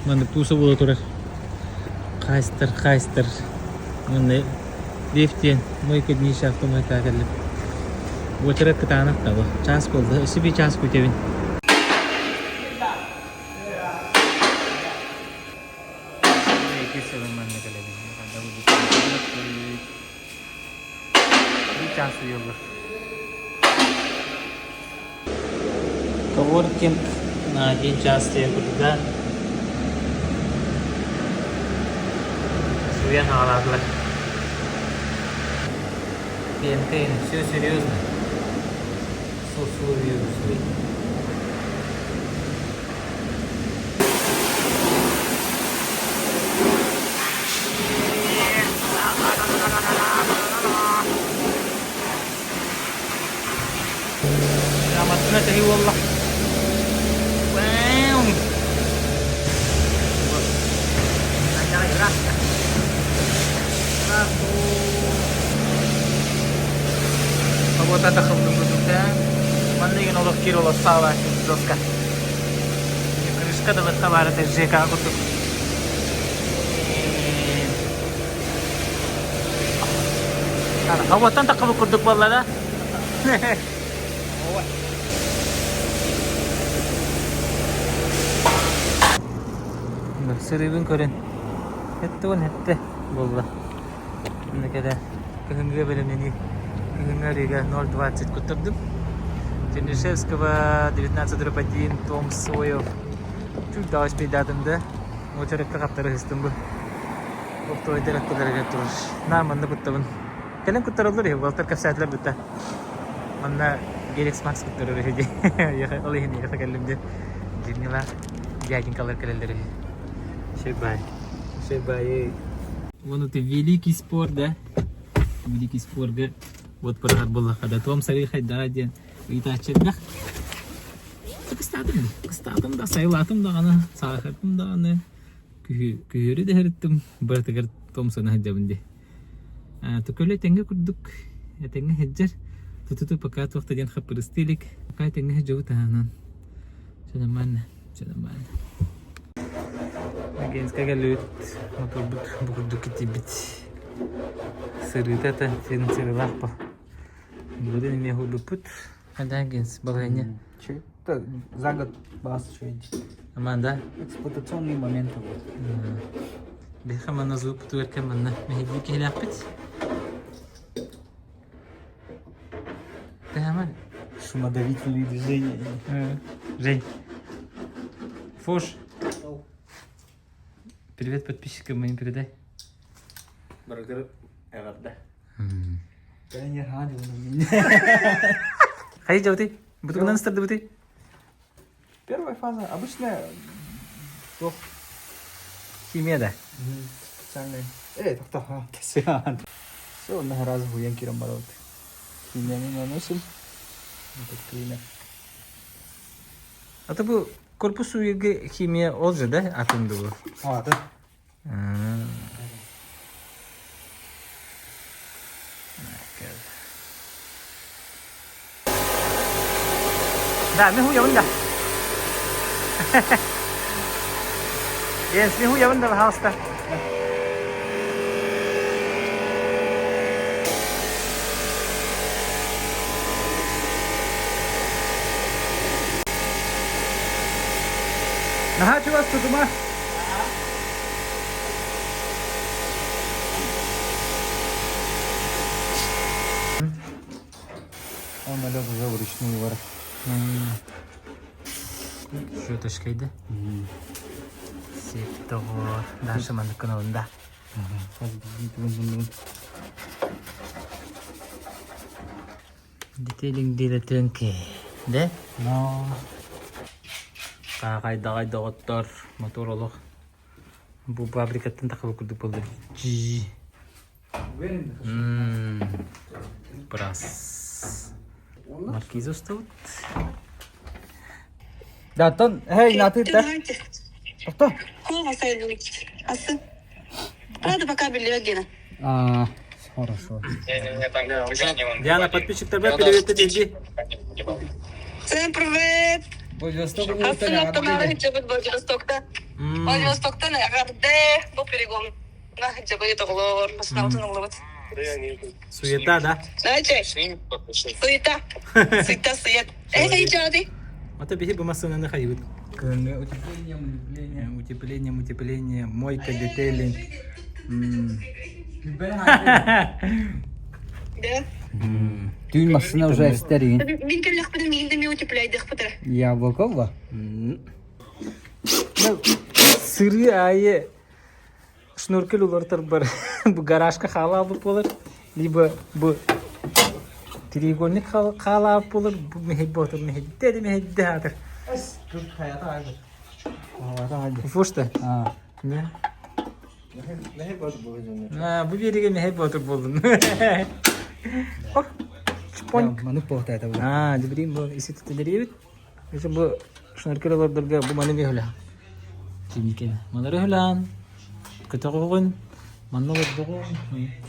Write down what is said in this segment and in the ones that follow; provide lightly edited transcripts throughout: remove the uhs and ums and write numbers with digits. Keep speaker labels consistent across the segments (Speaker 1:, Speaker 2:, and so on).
Speaker 1: Маны тусы бола турар. Хайстыр. Маны лифтен мойка дниша автомойка келіп. Өтірет кітанық табы. Час болды. Үсі бей час көтебін. Час уйылыр. Коворкинг на 1 час тия күрді. Суян аладылар. Пентейн, все серьезно. Сосую. Ramatına tahi wallah. Wow. Nangyari rasa. Вот это хавдугудука. Маннеген олох кироло сава доска. Крышка да ватхавара те жека гутук. Ана хаваттан такабы курдук баллада. Сырыбын көрен. Хетте болла. Мына кеде кыгынга белемнени Кыгынгарига 0:20 кутырдым. Чернышевского 19:1, Том Соев. Чуть дауш бейдадымды. Очерекке каптары хыстым бұл. Оқты ойдерек көлерге тұрыш. Наманды куттабын. Келен куттарылыр ей, Валтер капсайтлар бұтта. Манна Герекс Макс куттарыр ей. Олейін еқі кәлімде. Жирнила дядин калар кәлелер ей. Шебай. Вон это великий спор, да? Великий спор, да? Вот парад был, когда Том Сарихай, да, один. И так чекнах. Кыстадым да, сайлатым да, ана, сахартым да, ана. Күйері де хәріттім. Бір тігір Том Сарихай жабынде. Түкөлі тәңге күрдік. Тәңге хеджер. Тұтыты пакат вақта ден қапырыстелік. Пакай тәңге хеджауы тағанан. Шанаман. Генска галют, мотор буду китибить. Сырыта-то, сырылахпа. Будет не могу пут. Когда генс баганя.
Speaker 2: Это за год бас чуть.
Speaker 1: Аманда.
Speaker 2: Эксплуатационный момент.
Speaker 1: Бехама на зуб туерка манна. Мехидики ляпить. Бехама.
Speaker 2: Шумодавительные движения.
Speaker 1: Жень. Фош. Привет подписчикам моим передай.
Speaker 2: Барагар да. Я не радил на меня.
Speaker 1: Ходи, ты? Буду на старт ты?
Speaker 2: Первая фаза обычная.
Speaker 1: Химия, да?
Speaker 2: Специальная. Так. Все, на раз хуянки рамбарот. Химия не наносим. Вот клинер.
Speaker 1: А ты был корпус уйга химия олжа, да? Атомды был.
Speaker 2: Да.
Speaker 1: Да, мы хуя. Yes, мы хуя вында хаста. Нахачу вас тут ума.
Speaker 2: Он налег уже вручную вар.
Speaker 1: Что это шкайда? Сетто. Дальше мы на канал, да. Детейлинг дилетенке, да?
Speaker 2: Но.
Speaker 1: Кайда оттор мотор олох. Бу фабрикаттан такабы курдук болду. Жи. Брас. Маркиз остаут.
Speaker 2: Да, тон, эй, на ты, да? Что?
Speaker 3: Асы. Рада пока белье.
Speaker 2: Хорошо.
Speaker 1: Диана, подписчик тебе привет, иди.
Speaker 3: Всем привет!
Speaker 2: Владивосток,
Speaker 3: Асы на автомобиле, что будет Владивосток-то? Владивостоктан ағарды бұл перегон. Жабайы тоғылыр, басына ұтын ұлыбыт.
Speaker 1: Суета, да?
Speaker 3: Найчай. Суета. Суета, сует. Эй, жады.
Speaker 1: Это бихи бы массовно находит.
Speaker 2: Утепление.
Speaker 1: Утепление, мойка, детали.
Speaker 3: Да.
Speaker 2: Түйін масына уже әстерін.
Speaker 3: Мен кәлі ақпыды мейінді ме утепляйды ақпыдыр.
Speaker 2: Яблоко ба?
Speaker 1: Сыры айы шнуркел улартыр бар. Бұл гаражка хала алып болыр. Либо бұл треугольник хала алып болыр. Бұл мехет ботыр, мехет. Деді мехет дәдір.
Speaker 2: Тут hayata aydır. Hayata aydır.
Speaker 1: Фошта? Ne?
Speaker 2: Mehep oldu bu hocam.
Speaker 1: Bu biriga mehep ботыр болдun. Ох, чпоньк.
Speaker 2: Manıp boğda ayda bu.
Speaker 1: Дебрим бұл есі түттелері бит. Өші бұл шнуркел олардырға бұл маны бейхіля. Кемекен. Малары хілан. Күті қоғын. Манны олар бұғын.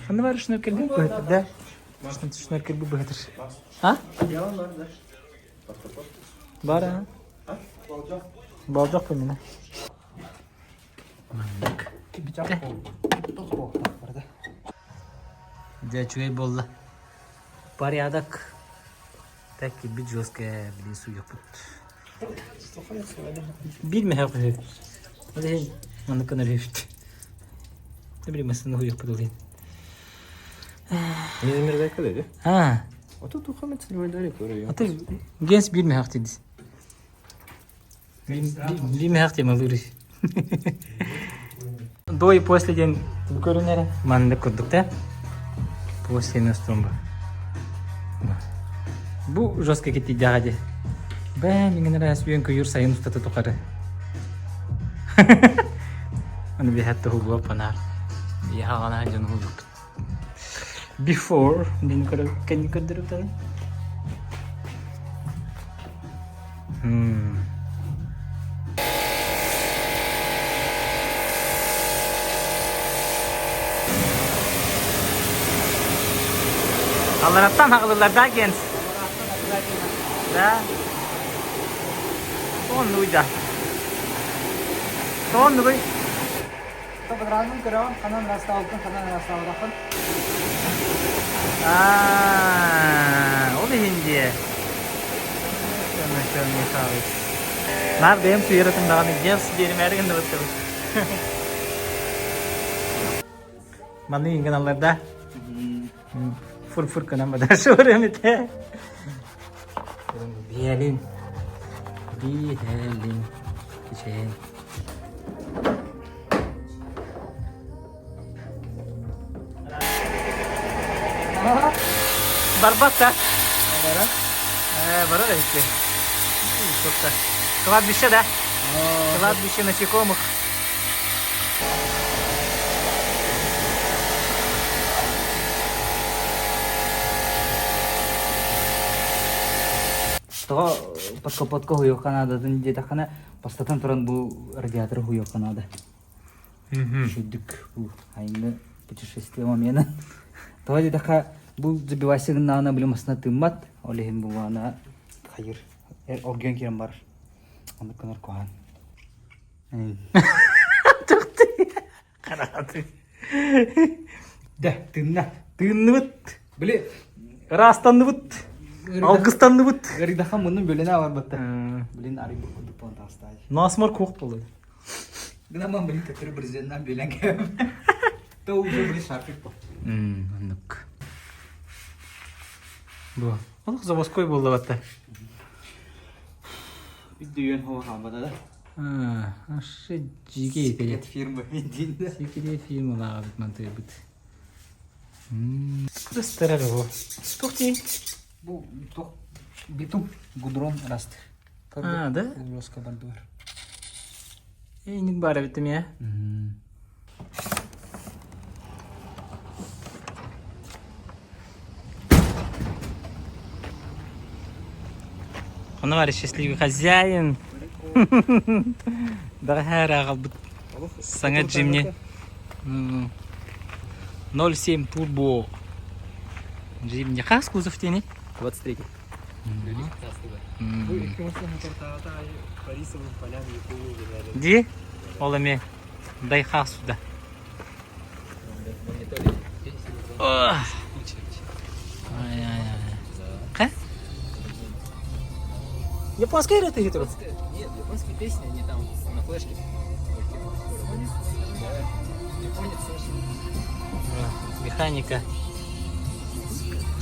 Speaker 1: Қанды бар шнуркел бұл бұғытыр, да? Шнуркел бұл бұғытыр. А?
Speaker 2: Yalan var da.
Speaker 1: Бар, а? Балдақ бұл мені.
Speaker 2: Bıçak oldu. Toz boğda var da.
Speaker 1: Дячуэй болды. Порядок. Так и бит жесткая, блин, суёк. Bilme hep hep. Hadi onu kadar hep. Ne bileyim aslında huyuk bulayım.
Speaker 2: İzmir'de kalıyor.
Speaker 1: Ha.
Speaker 2: Oto tuhamet silverleri koruyor.
Speaker 1: Hatta genç bilme hak dedi. Bilme hak değil mi olur? До и после день görünür. Manda kurduk da. После настройки. Bu жестко gitti hadi. Ben ingin ras bir kuyur sayın tutu tukarı. Onu bir hatta hubu panar. Bir hana can hubu. Before din karo kan kadırıp da. Allah'tan haklılar da genç. Da. Son uyda. Son uy.
Speaker 2: Kapıdırağının kıravan kanan rasta altın kanan rasta altın.
Speaker 1: O da hindi. Şöyle sağlık. Neredeyim su yaratımda genç diyelim her gün de bakalım. Mana ingin Allah'da. Fur kana madar şöyle mi te? Bihelin. Şey. Barbat da. Bara da işte. Çok da. Kıvat bir şey de. Kıvat bir şey насекомых.
Speaker 2: Того подкопотка хуйок канададан жете хана бастатан туран бу радиатор хуйок канада. Шүддүк бу айны путешествие момена. Того жете ха бу забивайсыгын нана билмасына тыммат. Олехин бу ана хайыр. Орген керем бар. Аны кынар коан.
Speaker 1: Çıktı. Karahatı.
Speaker 2: Да, тынна.
Speaker 1: Tığınlı bıt.
Speaker 2: Биле
Speaker 1: Rastanlı bıt. Algıstanlı bıt.
Speaker 2: Гыридаха мунун бөлөне бар батта. Билин ари бу кудупон тастай.
Speaker 1: Насмар koq болады.
Speaker 2: Гынаман билин кетер президенттен бөлен кем. То уже билин шарфик бу.
Speaker 1: Anlık. Bu. Olık заводской болды батта.
Speaker 2: Үйдүйөн хова хамбада да.
Speaker 1: Aşı jige eteli.
Speaker 2: Фирма бензинде.
Speaker 1: Секре фирмаларға бит манты бит. Кыстырар о. Тухти.
Speaker 2: Бу тох битум гудрон раст.
Speaker 1: Да?
Speaker 2: Улоска бардыр.
Speaker 1: Eynik bara bittim ya. Она говорит, счастливый хозяин. Дорогая рагал, санgat Джимни. 0,7 турбо. Джимни, как кузов тени?
Speaker 4: 23.
Speaker 1: Где? Ол эми дайха суда. Ха? Японская или ты хитро?
Speaker 4: Нет, японские песни, они там на флешке. Японец очень.
Speaker 1: Механика.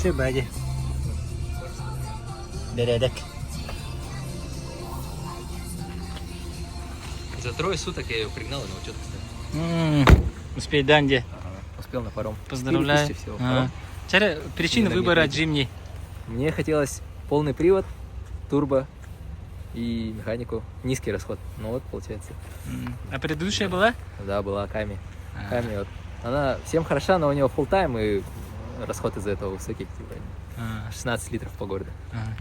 Speaker 1: Че бади? Бередек.
Speaker 4: За 3 суток я ее пригнал и научил, кстати.
Speaker 1: Успей Данди.
Speaker 4: Успел на паром.
Speaker 1: Поздравляю.
Speaker 4: 4000 всего. Паром.
Speaker 1: Причина
Speaker 4: Иногда
Speaker 1: выбора
Speaker 4: нет.
Speaker 1: Джимни.
Speaker 4: Мне хотелось полный привод, турбо и механику. Низкий расход. Ну вот, получается.
Speaker 1: А предыдущая была?
Speaker 4: Да, была Ками. Ками вот. Она всем хороша, но у него full тайм и расход из-за этого высокий. Типа, 16 литров по городу.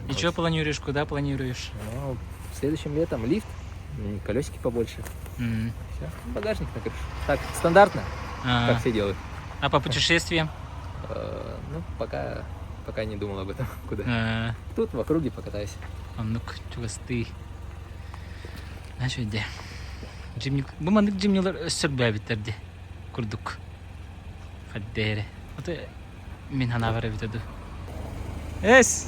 Speaker 1: И что планируешь, куда планируешь?
Speaker 4: Ну, следующим летом лифт, колесики побольше. Все, багажник на крышу. Так, стандартно, как все делают.
Speaker 1: А по путешествиям?
Speaker 4: Ну, пока не думал об этом. Куда? Тут в округе покатаюсь.
Speaker 1: Аннык чугасты. Знаешь, где? Джимни, буманнык джимнилар өссөрбә биттерди. Курдук. Фаддере. Вот мен хана бара битеду. Эс.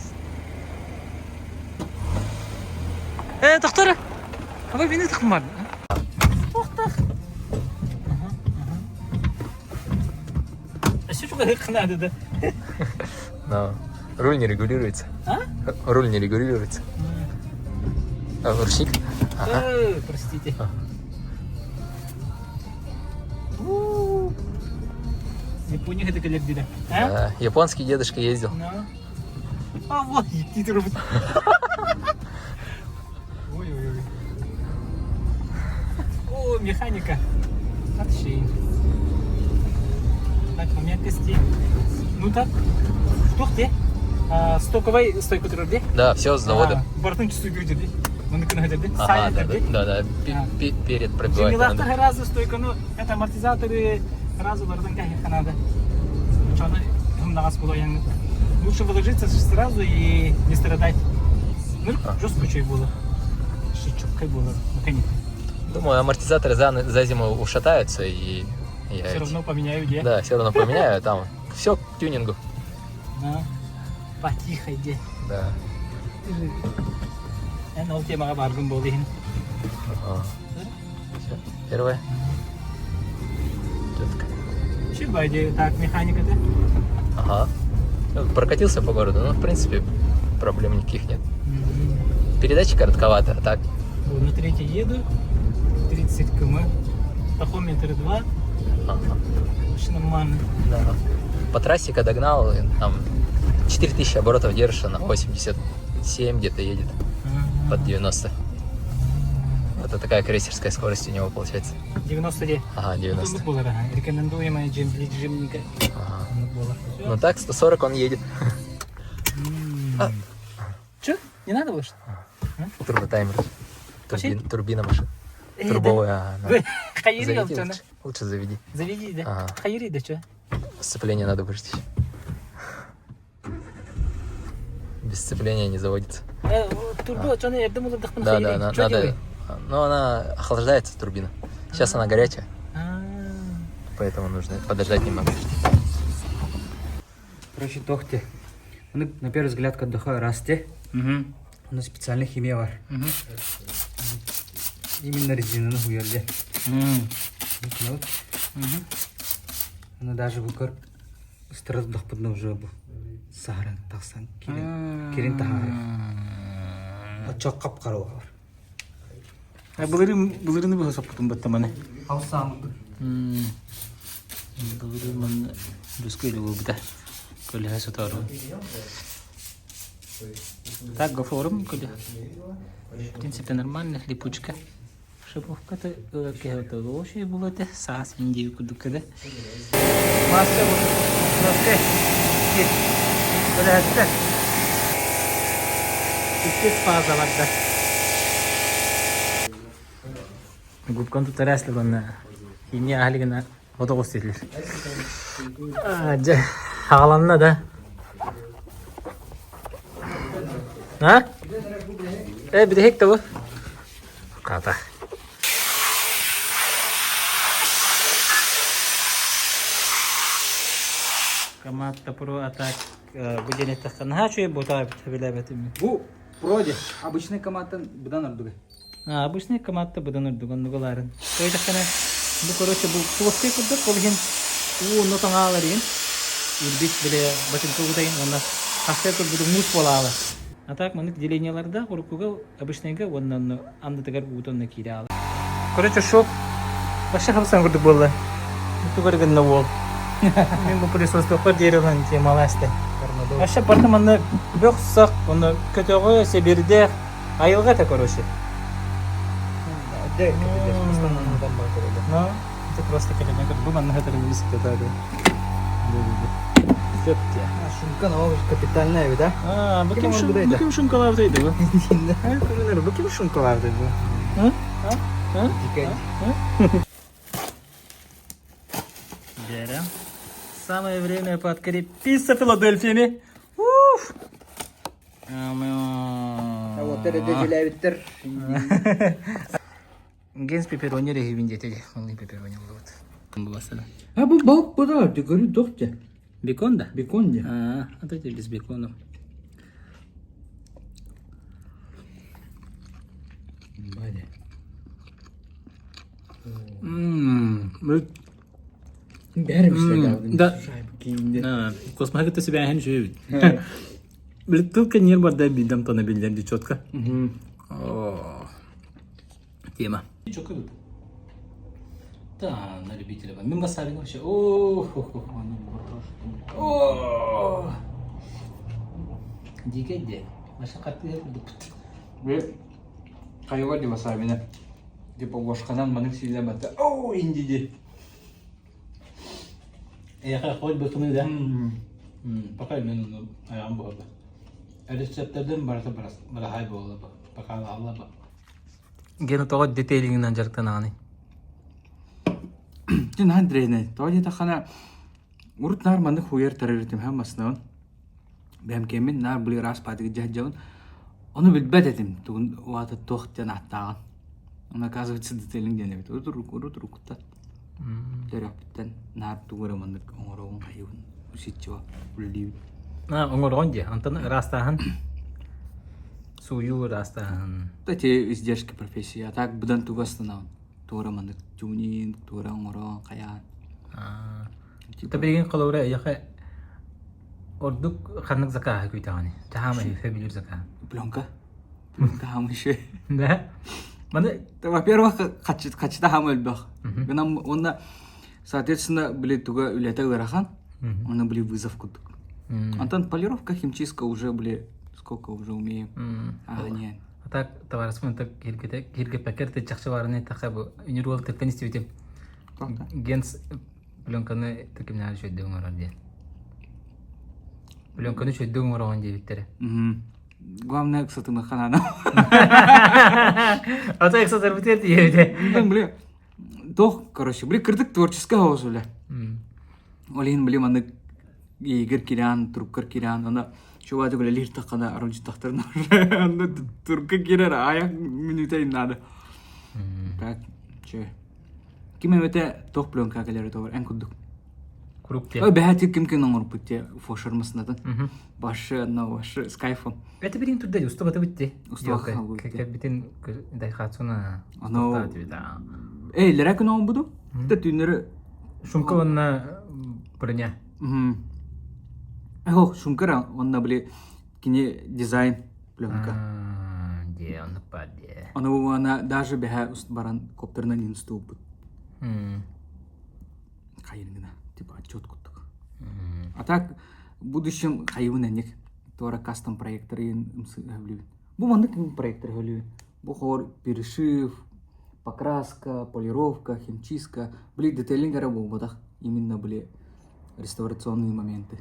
Speaker 1: Доктор. Абай бени тахмар. Доктор. Что же надо, да?
Speaker 4: Но руль не регулируется.
Speaker 1: А?
Speaker 4: Руль не регулируется. Ручник?
Speaker 1: Простите. Япония это коллектива.
Speaker 4: Да, японский дедушка ездил.
Speaker 1: А вот, какие-то роботы. Ой-ой-ой. О, механика. Отшей. Так, у меня кости. Ну так, что где? Стоковый стойку трубе?
Speaker 4: Да, все с завода.
Speaker 1: Бортын чувствую люди. Мы на да?
Speaker 4: Ага,
Speaker 1: Сайя
Speaker 4: да,
Speaker 1: да?
Speaker 4: да, перед пробиванием.
Speaker 1: Джимилахта разу стойка, ну это амортизаторы разу бардын как надо. Чёрно, нагас было я. Лучше вложиться сразу и не страдать. Ну, жестко чуть было. Шичукой было, наконец.
Speaker 4: Думаю, амортизаторы за зиму ушатаются и я
Speaker 1: Все равно поменяю, где?
Speaker 4: Да, все равно поменяю, там все к тюнингу.
Speaker 1: Да. Потихо иди.
Speaker 4: Да.
Speaker 1: Я на тема баргун болдин.
Speaker 4: Все, первое. Четко.
Speaker 1: Чуть байди, так, механика-то?
Speaker 4: Ага. Ну, прокатился по городу, но в принципе проблем никаких нет. Передача коротковата, а так.
Speaker 1: На третьей еду, 30 км, тахометр 2,
Speaker 4: Ага.
Speaker 1: вообще нормально.
Speaker 4: Да. По трассе, когда догнал, там 4000 оборотов держишь, на 87 где-то едет, под 90. Это такая крейсерская скорость у него получается.
Speaker 1: 90 де.
Speaker 4: Ага, 90.
Speaker 1: Рекомендуемая джимника.
Speaker 4: Ага. Ну так, 140 он едет.
Speaker 1: Че? Не надо было что?
Speaker 4: Турботаймер.
Speaker 1: Вообще?
Speaker 4: Турбина машина.
Speaker 1: Да.
Speaker 4: Турбовая.
Speaker 1: Хайри
Speaker 4: Заведи
Speaker 1: что?
Speaker 4: лучше. Лучше заведи.
Speaker 1: Заведи, да?
Speaker 4: Ага.
Speaker 1: Хайри, да что?
Speaker 4: Сцепление надо выжать. Без сцепления не заводится.
Speaker 1: Турбо, что я думал, отдохнуть.
Speaker 4: Да, надо. Но она охлаждается, турбина. Сейчас она горячая, поэтому нужно подождать немного.
Speaker 2: Короче, тохте. На первый взгляд, когда расте, у нас специальная химия бар. Именно резина хуярде. Она даже выкор стресс дохпадна уже был. Сахаран тахсан кирин тахар. Ачак кап каравар.
Speaker 1: Булырын бы саппутун баттаманы.
Speaker 2: Хаусам.
Speaker 1: Булырын мен дускай лугу бита. Коли хасатару. Так, гофорум, коли. В принципе, нормально, липучка. Шиповката кегата лоши булате, саас индию кудукаде. Масса вот, носкай. Коли хасата. Иккес фаза вагда. Губкан тут тарасли банна. Химия ахлигана отогос делер. Хағаланна да. Bir de hek de bu. Kata. Каматта Pro Attack. Бүгін еттіққан хачу бота біләбетім.
Speaker 2: Бу проде обычный коматтан будан ардыгы.
Speaker 1: Обычный каматта бұдан үрдіған нүгіларын. Қойдаққана, бұл короче бұл плоский күрдік, бұл ген уыны таңағалар ең. Үрбет біле батын көлгідайын, онда қақтай күр бұды мұз болалы. Атақ мұнық деленияларда құрықуға обычныйға онын андытығар бұғытынны кейде алы. Короче, шоп. Башы қапсан күрдік болды. Бұты көргінні бол. Мен бұл пылесос тоқпар дерілін темалы әсті. Аша партаманны бөқсақ, оны көтеғі себерде айылға та короче. Ну, это просто калиматор. Думаю, на это не висит, это
Speaker 2: Шумка новый капитальная, да?
Speaker 1: Bakayım şunkalardaydı bu. Bakayım şunkalardaydı bu. Берем. Самое время подкрепиться Филадельфиями. Уф!
Speaker 2: Вот это делявитер.
Speaker 1: Генс пепперони регивинде теди. Малый пепперони вот. Bu mesela.
Speaker 2: Ha bu balık bu da artık görüyor dokça.
Speaker 1: Бекон да?
Speaker 2: Бекон ya.
Speaker 1: А то без бекона.
Speaker 2: Böyle. Берmişler davudun.
Speaker 1: Да.
Speaker 2: Giyindi.
Speaker 1: Космогат у себя не живет. Только не борда бидам то на бильярде четко. Тема. Да, на любителя. Мимо сами вообще. Дикеде. Маша катты
Speaker 2: Ve kayıvar diye basar beni. Depo boşkanan bana silemedi. Oo indidi.
Speaker 1: Я хоть бы тумы, да? Пока именно ayağım bu abi. Рецептерден барса барахай болду. Пока алла ба. Гена тогод детейлингден жарыктан аны.
Speaker 2: Тин хандрейне. Тоди тахана урт нар маны хуяр тарыртым хаммасынан. Бем кемин нар були рас падыг жажжавын. Onu bilbet edim. Tuğun vata tohtyan attağın. Ona oказывается детейлингден evet. Urut kuttat. Terapitten nar tuğuramandık. Oğurağın kayıvın. Usitçiva. Ullivi.
Speaker 1: Оңоргонде, антон растахан. Сую растахан.
Speaker 2: Это издержки профессии. А так будан тугастанан. Туğuramandık. Тюнин, туğra oğurağın kayağın.
Speaker 1: Табиген калура яха ордук ханнык закаха күйтагани. Тахама фебилер закаха.
Speaker 2: Пленка. Пленка хамышы.
Speaker 1: Да? Маны
Speaker 2: Во-первых, качта хамы элбах. Гынам онда, соответственно, были туга үлета ырахан. Оны были вызов кудук. Антон, полировка, химчистка уже были, сколько уже умеем. Нет.
Speaker 1: А так, товарищ, так кирге пакеты чахчаварны тахабу. Унирвал тепенисти витем. Генс пленканы такимнар шөйдөң орорди. Пленканы шөйдөң орогон дебиттере.
Speaker 2: Главное, кстати, мы ханана.
Speaker 1: А то экса зарбитер диевде.
Speaker 2: Бля, то, короче, были критик творческая хаос, бля. Олин, бля, маны игр кирян, трубкар кирян, она чувак, бля, лир тахана, оранж тахтарна. Она турка кирян, аяк минута надо. Так, че. Ким эмете тох пленка келер товар, эн кудук.
Speaker 1: Крупте.
Speaker 2: Ой, бәһәти ким номер путте фошермасынатын. Башы, башы, скайфон.
Speaker 1: Это берин туда, устава битти.
Speaker 2: Устава битти.
Speaker 1: Как битин дайхатсуна.
Speaker 2: Ано. Эй, лерак но буду? Та тюнер.
Speaker 1: Шумка онна броня.
Speaker 2: Эх, шумкара, онна бли кине дизайн пленка.
Speaker 1: Де, он паде.
Speaker 2: Она даже бәһә баран коптернан инстубут. Кайынгына, типа отчет куттук. А так, в будущем хайвын әнек, тора кастом проекторы гавлюбин. Бу мандык проектор гавлюбин. Бу хор перешив, покраска, полировка, химчистка. Были детейлинг работах. Именно были реставрационные моменты.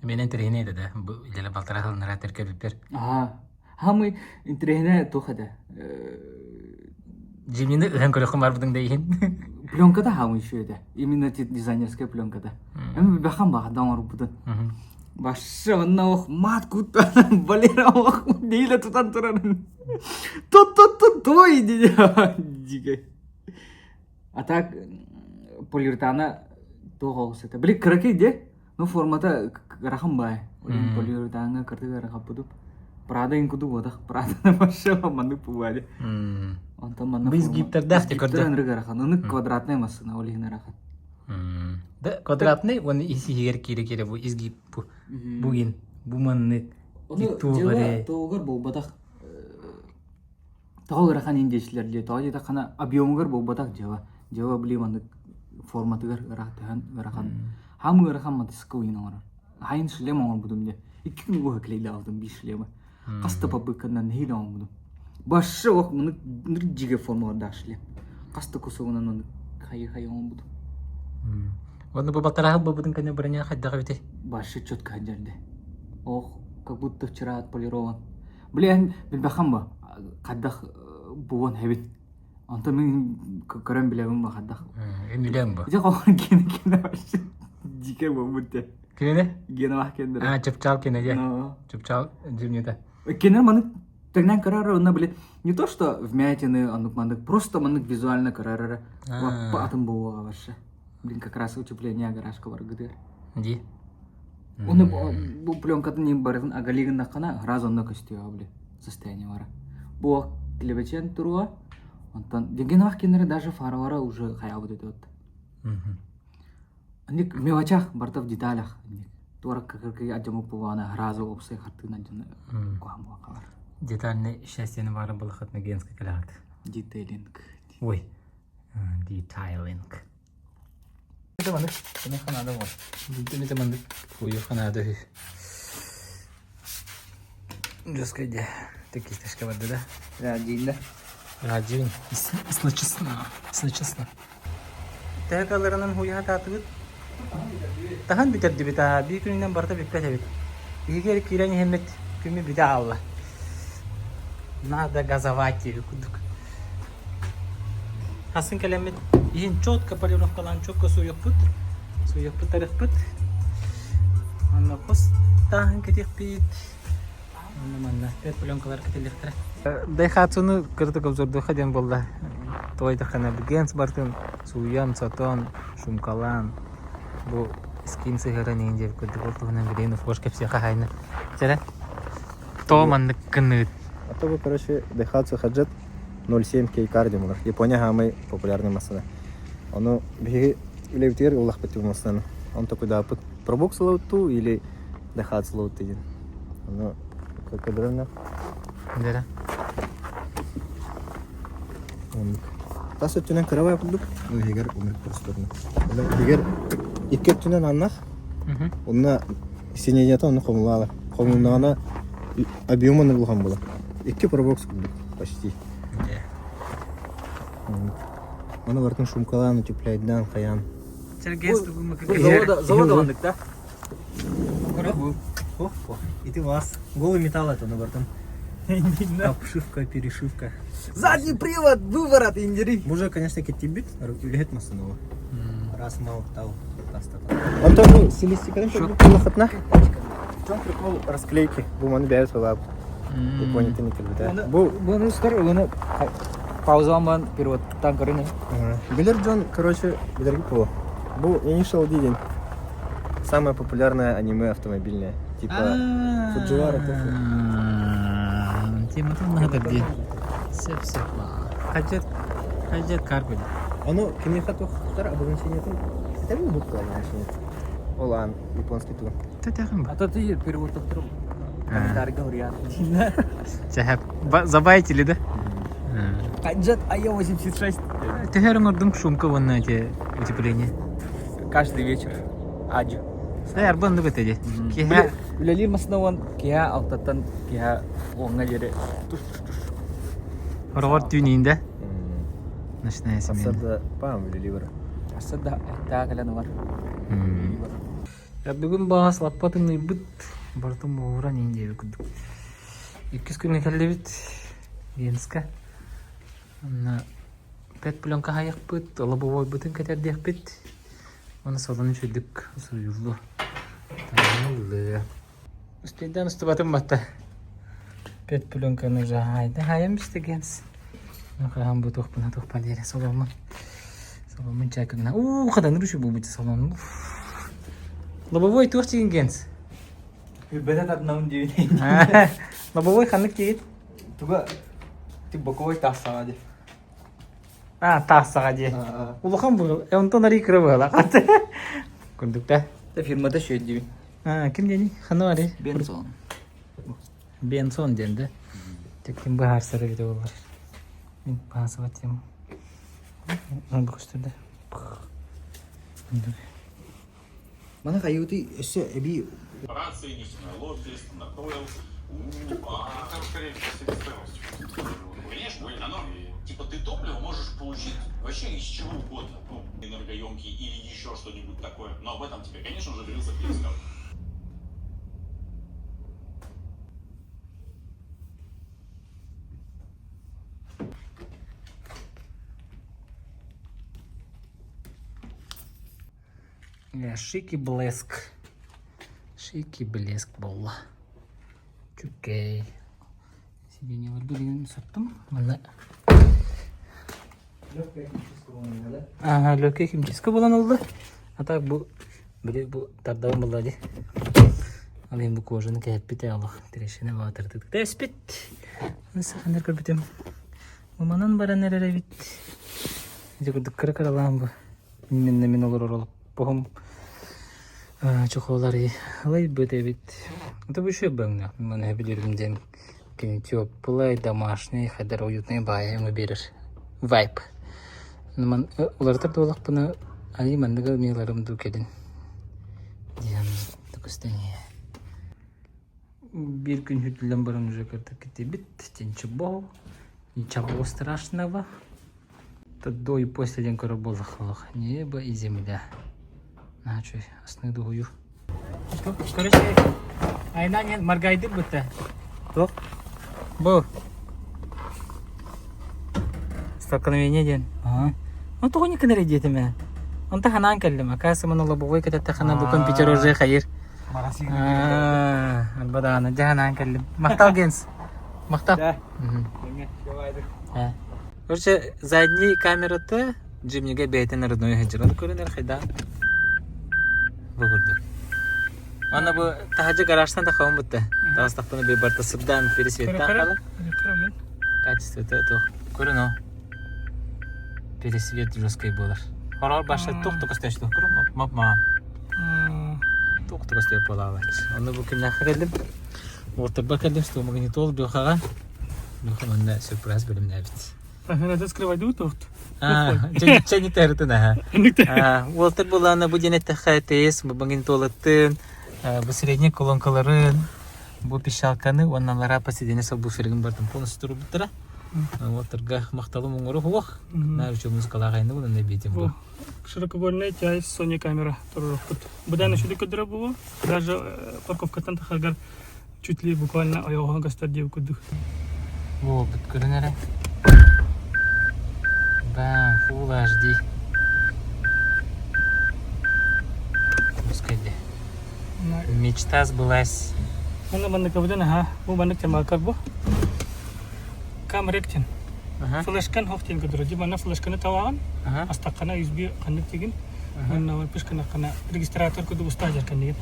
Speaker 1: Мен интерхине да, илеле балтарахал наратер кебиптер.
Speaker 2: Ага. Хамы интерхине тохада.
Speaker 1: Жиминде хэн көрөкөн бар будың дейин.
Speaker 2: Пленкада хамы еще да. Именно дизайнерская пленкада. Эми бахан багадан ор будын. Башы онна ох мат кутта балера ох нейле тутан туран. Той диге. А так полиуретана тоғауыз это. Білек кірекей де, но формата рахым бай. Полиуретана кіртігі рахап бұдып. Прада инкуду водах, Прада на машина мандык пугали. Онтан мандык.
Speaker 1: Біз гиптердах те көрді.
Speaker 2: Гиптерден рахан, оны квадратный масына олигіне рахан.
Speaker 1: Да, квадратный, он иси егер кире бу изгип бу. Бугин, бу маннык.
Speaker 2: Оны тоғыр бұл батақ. Тағыл рахан индешлерде, тағыл еді қана объемығыр бұл батақ жава. Жава біле мандык форматығыр рахан. Хамы рахан матысықы ойын оңыр. Хайын шлем оңыр бұдымде. 2 күн оғы клейді алдым 5 шлемі. Қасты пабыканнан нейлі оң бұдым. Башы оқ мұны жеге формаларда шлем. Қасты көсігінен оны қайы оң бұдым.
Speaker 1: Оны бұл балтарағы бұл бұдың кәне біріне қайдағы бітер?
Speaker 2: Башы чётко жерде. Ох, как будто вчера отполирован. Блин, білбәқам ба, қаддақ бұған әбет. Антон мен көрем білемін ба қаддақ.
Speaker 1: Емілем ба?
Speaker 2: Жа қоған кені башы. Жеке бұл бұдды.
Speaker 1: Кені?
Speaker 2: Гені бақ кендірі.
Speaker 1: Чыпчал кені же? Чыпчал жемнеті.
Speaker 2: Кенер маны тегнен карары оны білет. Не то, что вмятины, мандык, просто мандык визуально карары. Лапатым бұлуға башы. Блин, как раз утепление гаражка бар гыдыр.
Speaker 1: Ди?
Speaker 2: Оны бұл пленкатын не барын агалигін даққана раз онны көстеуа біле. Состояние бары. Бұл клебечен тұруа. Деген ақ кенері даже фаравара уже қая бұд өтті. Ник мелочах барта в деталях. Туара какие аджаму пувана разу опсы хатына жана куам бакалар.
Speaker 1: Детальный счастье бары был хат на генский калат.
Speaker 2: Детейлинг.
Speaker 1: Ой. Детайлинг. Это мандык. Это ханада вот. Это мандык. Ой, ханада. Жескайде. Такие стежка воды, да?
Speaker 2: Радин, да?
Speaker 1: Радин. Если честно. Так аларынан хуя татыгыт. Тахан битерди бита, bir gününden barda beklet bit. Егер кирани хемет күмү бита алла. Надо газовать ее кудук. Хасын келемет, иин четко полировкалан, четко суюк пут тарих пут. Анна хос тахан кетих бит. Манна пет пленкалар кетелектер. Дайхатсуну кырдык обзорду хаден болда. Тойда хана бигенс бартын суян сатон шумкалан. Бу скин сыгыран инде көдү болтугунан билейн флош кепсе хахайны. Сера. То мандык кыныт.
Speaker 5: А то, короче, Daihatsu Hadjet 07 K-Cardium. Япония самый популярный машина. Оно беги или в тир улах пойти машина. Он такой да пробокс лауту или Daihatsu лаут один. Оно как кадрона.
Speaker 1: Дера.
Speaker 5: Он. Тасо тюнен кровая подук. Ну егер умер просто. Егер икке тюнен аннах. Онна синеята оны комулала. Комулнана объемын булган була. Икки пробокс почти. Оны бартын шумкалан утепляйдан каян.
Speaker 1: Сергейсту гумак.
Speaker 2: Завода вандык, да?
Speaker 5: И ты вас. Голый металл это на бортом. Обшивка, перешивка.
Speaker 2: Задний привод, выворот, индери.
Speaker 5: Уже, конечно, кетибит, рукивлет масанова. Раз мало тау. Он тоже стилистика, хатна. В чем прикол расклейки? Буман бяют лап. Япония ты не когда.
Speaker 2: Бұл ұстар, оны паузалан баған переводтан көріне.
Speaker 5: Билер Джон, короче, билерги по. Был Initial D. Самое популярное аниме автомобильное. Типа Fujiwara Tofu.
Speaker 1: Тема там надо где. Все. Хотят каргу.
Speaker 5: Оно кинехату хтар обозначение там. Это не буква обозначение. Олан, японский тур.
Speaker 1: Ты тяхам ба.
Speaker 2: А то ты переводтан тұрып. Комментарий говорят.
Speaker 1: Чахап. Забайтили, да?
Speaker 2: Хаджет АЕ-86.
Speaker 1: Ты хером ордым шумка вон на эти утепления.
Speaker 2: Каждый вечер. Аджу.
Speaker 1: Саяр банды бетеди. Киха.
Speaker 2: Үлелер масынауан киха алтаттан киха оңға жері.
Speaker 1: Орвар тюнинде. Ночная смена.
Speaker 5: Асада пам ливер.
Speaker 2: Асада тағыланы бар.
Speaker 1: Бүгін бағас лаппатыңны бұт. Бартым оғыран ендегі күдік. 200 күнне кәлі бит. Енсқа. Пәт пленка хаяқ бұт. Олабовой бұтын кәтердек бит. Оны соланы шөйдік. Сұйылды. Танылды. Үстейден үсті батым батты. Пәт пленканы жағайды. Хаям істегенс. Қағам бұт оқпына тоқпа дері. Солама. Мен чайкына. Кадан рүшү бу бит салон. Лобовой тух тигенс.
Speaker 2: Бәдә татнам дию.
Speaker 1: Лобовой ханнык тигит.
Speaker 2: Туга ти боковой тасага ди.
Speaker 1: Тассага ди. Улахан бу. Онтон ари кырыбыла. Күндүктә.
Speaker 2: Та фирмада шөт ди.
Speaker 1: Ким дени? Ханы ари.
Speaker 2: Бенсон.
Speaker 1: Бенсон денди. Тек ким бахар сары бит олар. Мен пасы батым. Бу кустуда.
Speaker 2: Мана кайыты өсө эби
Speaker 6: Рации, нефтяной лобби, стандартойл. Скорее всего, себестоимость. Конечно, оно, типа ты топливо можешь получить вообще из чего угодно. Ну, энергоемкий или еще что-нибудь такое. Но об этом тебе, конечно же, говорился пересказ.
Speaker 1: Шик и блеск. Шик и блеск болла. Чукей. Сиденьелер билген саттым. Мына. Лёгкий химчистка болан oldu. А так бу тардабын болла ди. Ал эми бу кожаны кээп бите алак. Тирешине батырдык. Теспит. Сахандар көрбүтөм. Маманан баран эрере бит. Жигурдук кыралам бу. Мен олор оролуп богум. Чоколары алай бите бит. Это вообще баңна. Мен билирим дем. Теплый, домашний, хадар уютный бай, мы берешь вайп. Мен уларда толық бұны али мандыга меларым ду келин. Диям такостане. Bir gün hüdülden barın уже кырды кете бит, тенче бол. Ничего страшного. До и после день кора было хлох. Небо и земля. Начали основную дугую. Короче, айна не маргайды будто. Тох. Бу. Столкновение ден. Ну то не канаре детеме. Он та ханан келлем. Акасы мана лобовой ката хана бу компьютер уже хайыр. Албадана жаханан келлем. Мактал генс. Мактал. Короче, задней камераты джимниге бейтен родной хаджиран көрөнөр хайда. Бугурду. Ана бу тахажы гаражтан да хавым бутта. Тастакпаны бейбарта сырдан пересветтан калы. Качество то көрөнө. Пересвет жесткий болар. Хорор башы тоқтық істешті көрім. Мапма. Тоқтық істеп болалар. Оны бұл күнне қырелдім. Ортырба кәлдім, что магнитол бүйқаға. Бүйқы мұнда сюрприз білім нәбіт.
Speaker 7: Надо скрывать уток.
Speaker 1: Чәні тәрітіна. Ортыр боланы бұл денетті қайтес, бұл магнитолыттын, бұл средний колонкаларын, бұл пешалканы, онналара посидене сол бұл фергін бардым. Полностью тұрып бұттыра. Ортырға мақталы мұңыры хуақ. Навчу музыкалағайны бұл не бейдем бұл.
Speaker 7: Широкоугольная тясь Sony камера. Будан еще декодера было. Даже парковка там тахагар чуть ли буквально аяга гастардив куду.
Speaker 1: Во, бүткөрінері. Бам, Full HD. Пускайде. Мечта сбылась.
Speaker 7: Mana bandek kemudian bu bandek tembakar bu. Kamerakin. Flashkan hoftin kedua. Di mana flashkan tawakan? Astakana USB kanek tigin. Mana pus kena registrator kudu ustajar kan nih.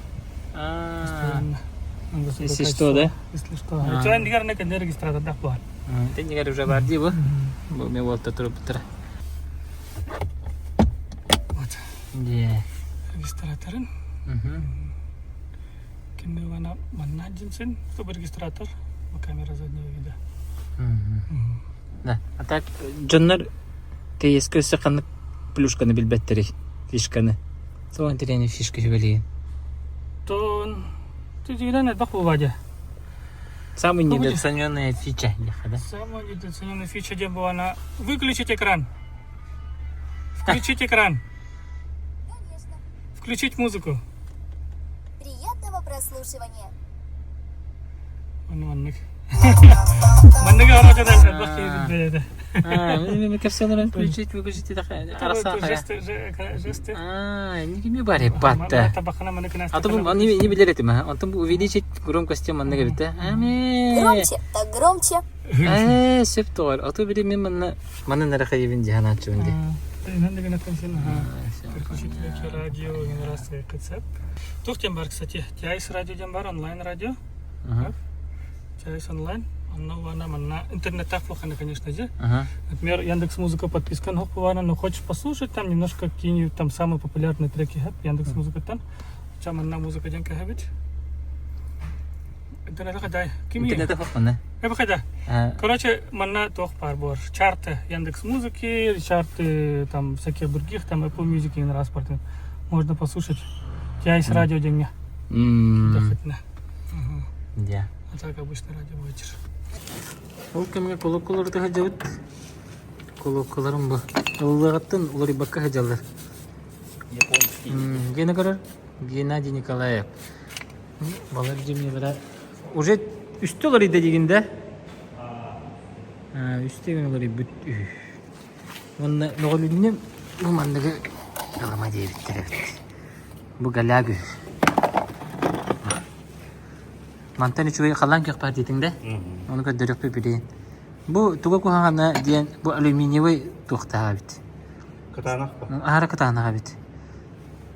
Speaker 1: Если что, да?
Speaker 7: Если что. Cuman dia karena kan registrator dah buat.
Speaker 1: Itu juga udah bardi bu. Bu me volta terus putar. Iya.
Speaker 7: Registratoran. Kini mana jinsin itu registrator, kamera zadnya gitu.
Speaker 1: Да. А так Джоннер ты если саканы плюшканы билбеттери, фишканы. Соң терене фишка жебелеген.
Speaker 7: Тон ты дирана даху вадя.
Speaker 1: Самая недооцененная фича, да?
Speaker 7: Самая недооцененная фича где была на выключить экран. Включить экран. Включить музыку.
Speaker 8: Приятного прослушивания.
Speaker 7: Маннык. Маннык арада да бахир.
Speaker 1: Мне ка все надо включить, выключить это красота.
Speaker 7: Жесты.
Speaker 1: Не ми баре батта. А то он не билер этим, он там увеличить громкость манныга бит,
Speaker 8: Громче, так громче.
Speaker 1: Септор. А то били мен манны нарахаевин дихана чунди.
Speaker 7: Инан деген атансен, переключитель радио, генерация, КЦП. Тухтен бар, кстати, TIS радиоден бар, онлайн радио. TIS онлайн. Она интернет так плохо, конечно же. Например, Яндекс.Музыка подписка, но хочешь послушать, там немножко какие-нибудь там самые популярные треки, Яндекс.Музыка там. Чем она музыка денька хабить? Интернет хадай.
Speaker 2: Интернет факмана.
Speaker 7: Хадай. Короче, манна тох парбор. Чарты Яндекс.Музыки, чарты там всяких других, там Apple Music и транспорте. Можно послушать. TIS радио деньги.
Speaker 2: Да.
Speaker 7: А так обычно радио вечер.
Speaker 1: Ол кемге колоколорды хажабыт. Колоколорым бу. Уллыгаттан улары бакка хажалар.
Speaker 2: Японский.
Speaker 1: Гена көрөр. Геннадий Николаев. Балар жемнелер. Уже үстө олар иде дегенде. Үстө олар бүт. Онна ноголүнне бу мандыгы алама дейбиттер. Бу галагы. Мантаны чугай халан кек бар дейтіңде. Оны көддөрөк бирейин. Бу туга кухагана диен бу алюминиевый тухтага бит.
Speaker 5: Катанах па?
Speaker 1: Ара катанага бит.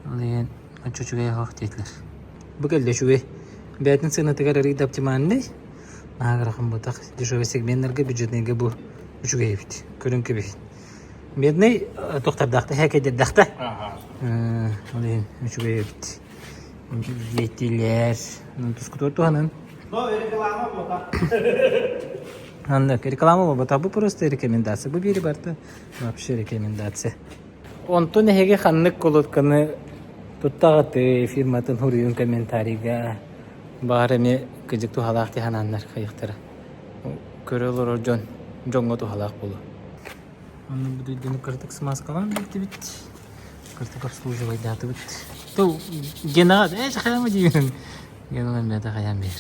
Speaker 1: Олен чучугай хак дейтлер. Бу келде чугай. Бәтин сынатыгар рид оптимальный. Награхым бутак дешевый сегменттерге бюджетныйга бу чугай бит. Көрүнкө бит. Медный тухтардакта хакедер дакта. Олен чугай бит. Еттилер. Тускутор туганын. Андак, реклама бота. Бу просто рекомендация. Бу бери барта. Вообще рекомендация. Онтон хеге ханнык колотканы туттагаты фирматын хуриюн комментарийга баарами кыжыкту халакты хананнар кайыктара. Көрөлөр оржон. Жоңго тухалак болу. Аны буду дени кыртык смазкалан бит. Кыртык обслуживать даты бит. То гена, хаяма деймін. Гена мен хаяма бер.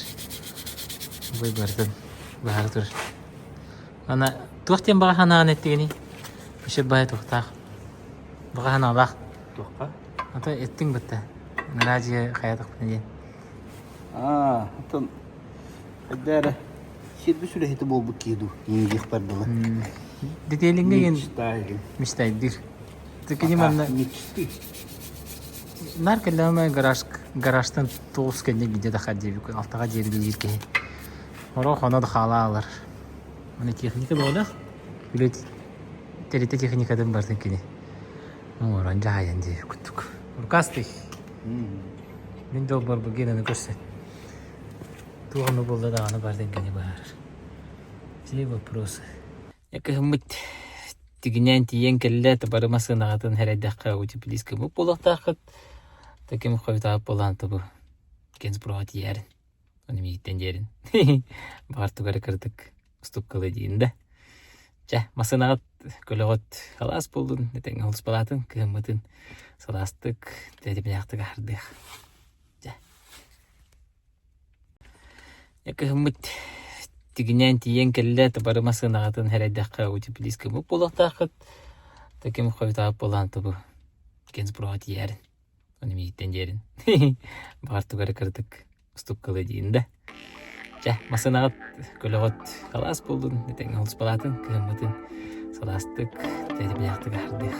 Speaker 1: Бой бардын. Бары тур. Ана туқтен бага ханаган еттигени. Бишеп бай туқтак. Бага ханагак.
Speaker 2: Тухка.
Speaker 1: Ата еттин битте. Радио хаятык бинен.
Speaker 2: Атын. Хадара. Ширби сүрехети болбу киду. Ингих бардыла.
Speaker 1: Детейлинге ген
Speaker 2: Мечтайги.
Speaker 1: мечтайдыр. Текени манна
Speaker 2: Мечты.
Speaker 1: наркелеме гаражтан тоғыз кенде гиде да хаддебик алтыға жерді жерке. Оро хона да хала алар. Мына техника болда. Билет телете техникадан бардын кене. Оран жайын де күттүк. Уркасты. Мен дол бар бugенени көрсөт. Туганы болда да аны бардын кене бар. Все вопросы. Яка хмыт тигинен тиен келле табарымасын агатын хереддакка утилизке муп болактакыт. Таким хойта болан табу. Кенс брат ярин. Оны миттен ярин. Барту гарыкырдык уступкалы дейинде. Жа, масынагат көлөгөт халас болдун. Нетен холс балатын кымытын саластык, дедибияктык ардык. Жа. Яка хмыт тигинен тиен келле табарымасын агатын хереддакка утилизке муп болактакыт. Таким хойта болан табу. Кенс брат ярин. Оны миттен ярин. Барту гарыкырдык уступкалы дейинде. Жа, масынагат көлөгөт халас болдун. Нетен холс балатын кымытын саластык, дедибияктык ардык.